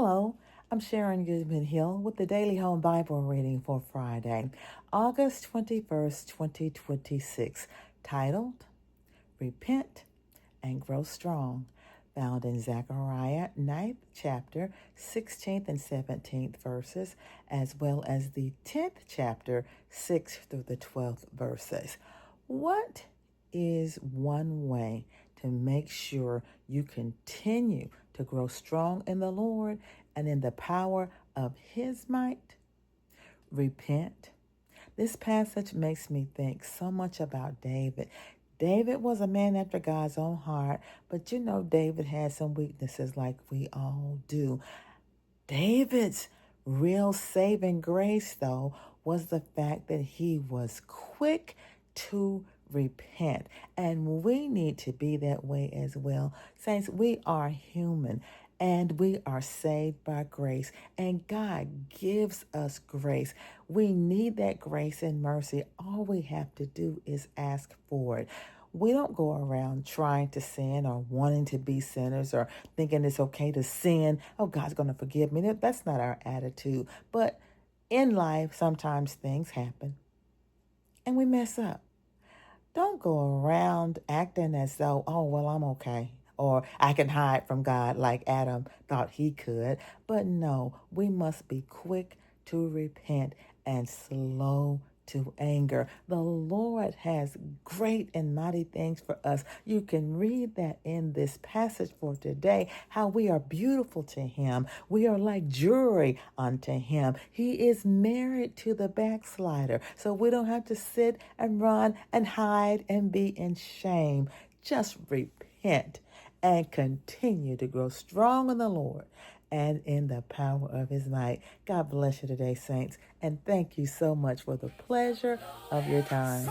Hello, I'm Sharron Goodman-Hill with the Daily Home Bible reading for Friday, August 21st, 2026, titled Repent and Grow Strong, found in Zechariah 9th chapter, 16th and 17th verses, as well as the 10th chapter, 6th through the 12th verses. What is one way to make sure you continue to grow strong in the Lord and in the power of His might? Repent. This passage makes me think so much about David. David was a man after God's own heart, but David had some weaknesses like we all do. David's real saving grace, though, was the fact that he was quick to repent. And we need to be that way as well. Saints, we are human and we are saved by grace. And God gives us grace. We need that grace and mercy. All we have to do is ask for it. We don't go around trying to sin or wanting to be sinners or thinking it's okay to sin. Oh, God's going to forgive me. That's not our attitude. But in life, sometimes things happen and we mess up. Don't go around acting as though, oh, well, I'm okay, or I can hide from God like Adam thought he could. But no, we must be quick to repent and slow to anger. The Lord has great and mighty things for us. You can read that in this passage for today, how we are beautiful to Him. We are like jewelry unto Him. He is married to the backslider, so we don't have to sit and run and hide and be in shame. Just repent and continue to grow strong in the Lord and in the power of His might. God bless you today, saints, and thank you so much for the pleasure of your time.